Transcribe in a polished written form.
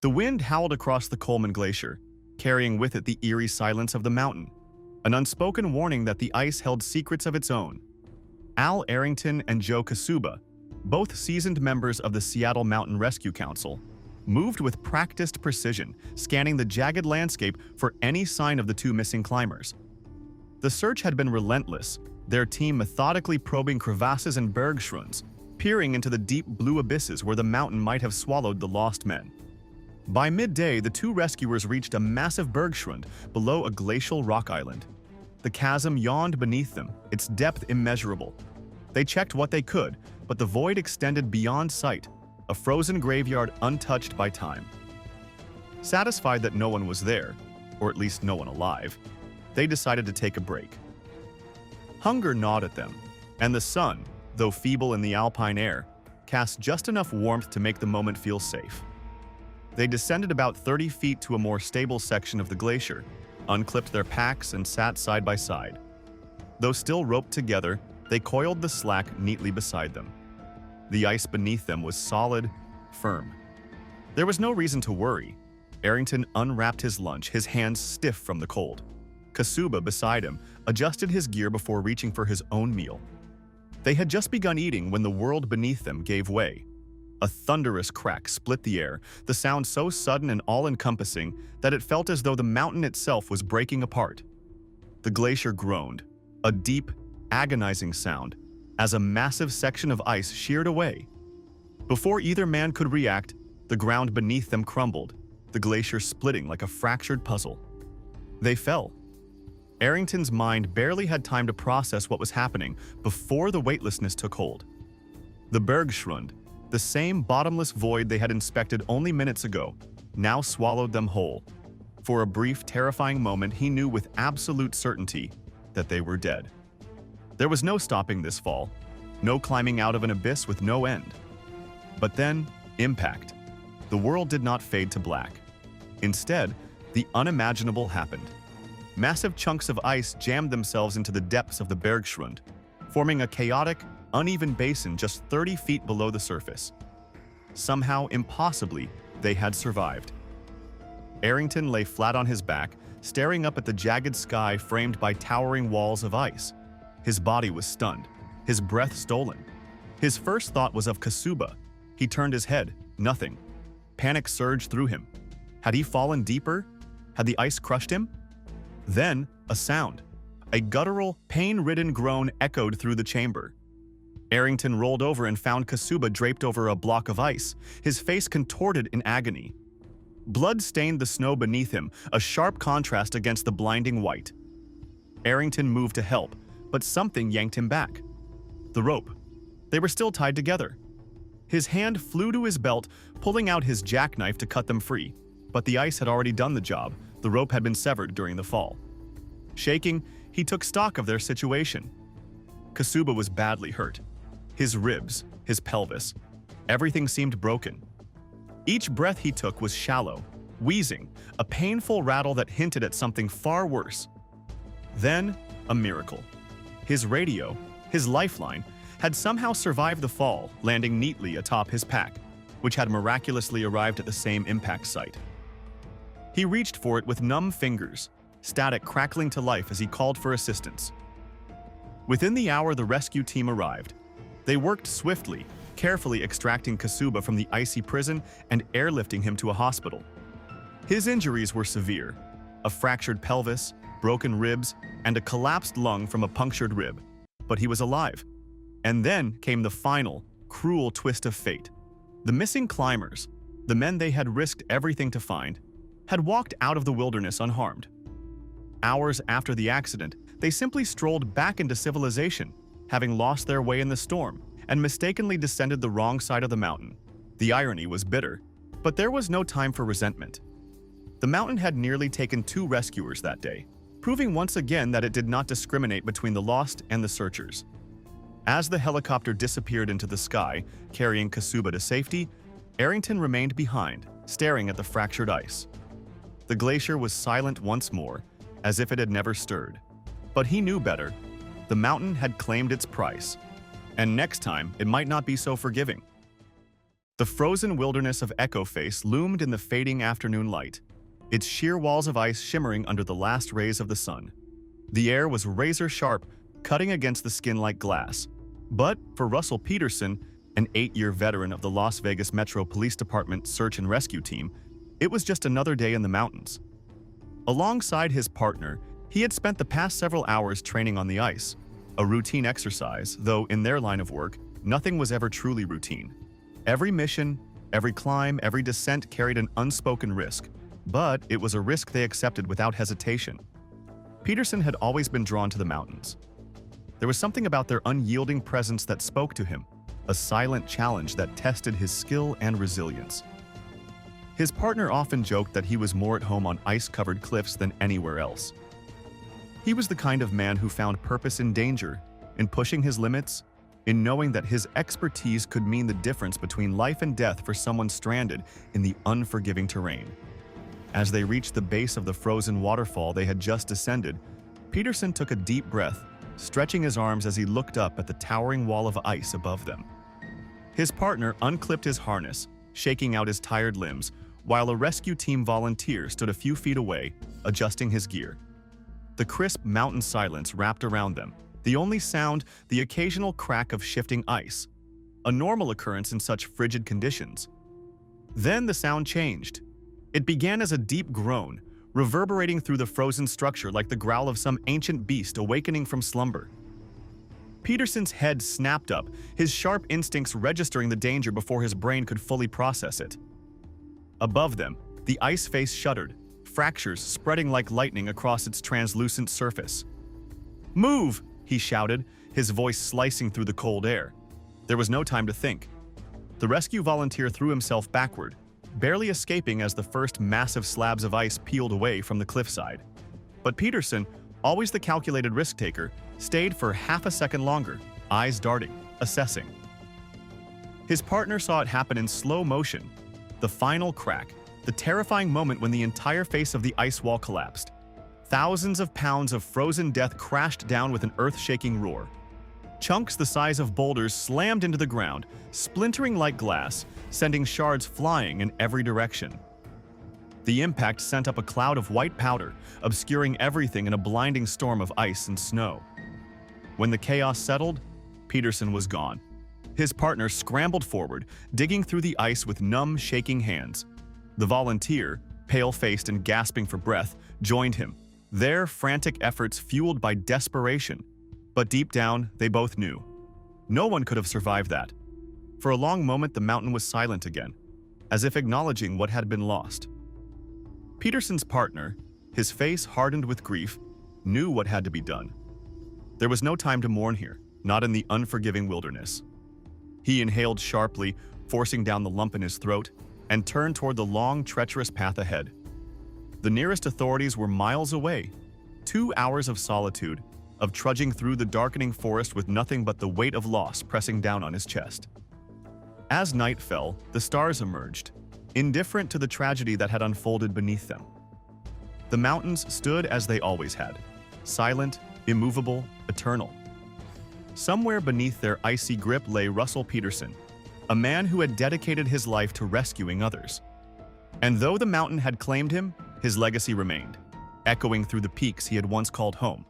The wind howled across the Coleman Glacier, carrying with it the eerie silence of the mountain, an unspoken warning that the ice held secrets of its own. Errington and Joe Kassuba, both seasoned members of the Seattle Mountain Rescue Council, moved with practiced precision, scanning the jagged landscape for any sign of the two missing climbers. The search had been relentless, their team methodically probing crevasses and bergschrunds, peering into the deep blue abysses where the mountain might have swallowed the lost men. By midday, the two rescuers reached a massive bergschrund below a glacial rock island. The chasm yawned beneath them, its depth immeasurable. They checked what they could, but the void extended beyond sight, a frozen graveyard untouched by time. Satisfied that no one was there, or at least no one alive, they decided to take a break. Hunger gnawed at them, and the sun, though feeble in the alpine air, cast just enough warmth to make the moment feel safe. They descended about 30 feet to a more stable section of the glacier, unclipped their packs, and sat side by side. Though still roped together, they coiled the slack neatly beside them. The ice beneath them was solid, firm. There was no reason to worry. Errington unwrapped his lunch, his hands stiff from the cold. Kassuba, beside him, adjusted his gear before reaching for his own meal. They had just begun eating when the world beneath them gave way. A thunderous crack split the air, the sound so sudden and all-encompassing that it felt as though the mountain itself was breaking apart. The glacier groaned, a deep, agonizing sound, as a massive section of ice sheared away. Before either man could react, the ground beneath them crumbled, the glacier splitting like a fractured puzzle. They fell. Errington's mind barely had time to process what was happening before the weightlessness took hold. The bergschrund, the same bottomless void they had inspected only minutes ago, now swallowed them whole. For a brief, terrifying moment, he knew with absolute certainty that they were dead. There was no stopping this fall, no climbing out of an abyss with no end. But then, impact. The world did not fade to black. Instead, the unimaginable happened. Massive chunks of ice jammed themselves into the depths of the bergschrund, forming a chaotic, uneven basin just 30 feet below the surface. Somehow, impossibly, they had survived. Errington lay flat on his back, staring up at the jagged sky framed by towering walls of ice. His body was stunned, his breath stolen. His first thought was of Kassuba. He turned his head, nothing. Panic surged through him. Had he fallen deeper? Had the ice crushed him? Then, a sound. A guttural, pain-ridden groan echoed through the chamber. Errington rolled over and found Kassuba draped over a block of ice, his face contorted in agony. Blood stained the snow beneath him, a sharp contrast against the blinding white. Errington moved to help, but something yanked him back. The rope. They were still tied together. His hand flew to his belt, pulling out his jackknife to cut them free, but the ice had already done the job. The rope had been severed during the fall. Shaking, he took stock of their situation. Kassuba was badly hurt. His ribs, his pelvis, everything seemed broken. Each breath he took was shallow, wheezing, a painful rattle that hinted at something far worse. Then, a miracle. His radio, his lifeline, had somehow survived the fall, landing neatly atop his pack, which had miraculously arrived at the same impact site. He reached for it with numb fingers, static crackling to life as he called for assistance. Within the hour, the rescue team arrived. They worked swiftly, carefully extracting Kassuba from the icy prison and airlifting him to a hospital. His injuries were severe: a fractured pelvis, broken ribs, and a collapsed lung from a punctured rib. But he was alive. And then came the final, cruel twist of fate. The missing climbers, the men they had risked everything to find, had walked out of the wilderness unharmed. Hours after the accident, they simply strolled back into civilization, having lost their way in the storm and mistakenly descended the wrong side of the mountain. The irony was bitter, but there was no time for resentment. The mountain had nearly taken two rescuers that day, proving once again that it did not discriminate between the lost and the searchers. As the helicopter disappeared into the sky, carrying Kassuba to safety, Errington remained behind, staring at the fractured ice. The glacier was silent once more, as if it had never stirred. But he knew better. The mountain had claimed its price, and next time it might not be so forgiving. The frozen wilderness of Echo Face loomed in the fading afternoon light, its sheer walls of ice shimmering under the last rays of the sun. The air was razor-sharp, cutting against the skin like glass. But for Russell Peterson, an 8-year veteran of the Las Vegas Metro Police Department Search and Rescue Team, it was just another day in the mountains. Alongside his partner, he had spent the past several hours training on the ice, a routine exercise, though in their line of work, nothing was ever truly routine. Every mission, every climb, every descent carried an unspoken risk, but it was a risk they accepted without hesitation. Peterson had always been drawn to the mountains. There was something about their unyielding presence that spoke to him, a silent challenge that tested his skill and resilience. His partner often joked that he was more at home on ice-covered cliffs than anywhere else. He was the kind of man who found purpose in danger, in pushing his limits, in knowing that his expertise could mean the difference between life and death for someone stranded in the unforgiving terrain. As they reached the base of the frozen waterfall they had just descended, Peterson took a deep breath, stretching his arms as he looked up at the towering wall of ice above them. His partner unclipped his harness, shaking out his tired limbs, while a rescue team volunteer stood a few feet away, adjusting his gear. The crisp mountain silence wrapped around them, the only sound the occasional crack of shifting ice, a normal occurrence in such frigid conditions. Then the sound changed. It began as a deep groan, reverberating through the frozen structure like the growl of some ancient beast awakening from slumber. Peterson's head snapped up, his sharp instincts registering the danger before his brain could fully process it. Above them, the ice face shuddered, fractures spreading like lightning across its translucent surface. "Move!" he shouted, his voice slicing through the cold air. There was no time to think. The rescue volunteer threw himself backward, barely escaping as the first massive slabs of ice peeled away from the cliffside. But Peterson, always the calculated risk-taker, stayed for half a second longer, eyes darting, assessing. His partner saw it happen in slow motion, the final crack, the terrifying moment when the entire face of the ice wall collapsed. Thousands of pounds of frozen death crashed down with an earth-shaking roar. Chunks the size of boulders slammed into the ground, splintering like glass, sending shards flying in every direction. The impact sent up a cloud of white powder, obscuring everything in a blinding storm of ice and snow. When the chaos settled, Peterson was gone. His partner scrambled forward, digging through the ice with numb, shaking hands. The volunteer, pale-faced and gasping for breath, joined him, their frantic efforts fueled by desperation. But deep down, they both knew. No one could have survived that. For a long moment, the mountain was silent again, as if acknowledging what had been lost. Peterson's partner, his face hardened with grief, knew what had to be done. There was no time to mourn here, not in the unforgiving wilderness. He inhaled sharply, forcing down the lump in his throat, and turned toward the long, treacherous path ahead. The nearest authorities were miles away. 2 hours of solitude, of trudging through the darkening forest with nothing but the weight of loss pressing down on his chest. As night fell, the stars emerged, indifferent to the tragedy that had unfolded beneath them. The mountains stood as they always had, silent, immovable, eternal. Somewhere beneath their icy grip lay Russell Peterson, a man who had dedicated his life to rescuing others. And though the mountain had claimed him, his legacy remained, echoing through the peaks he had once called home.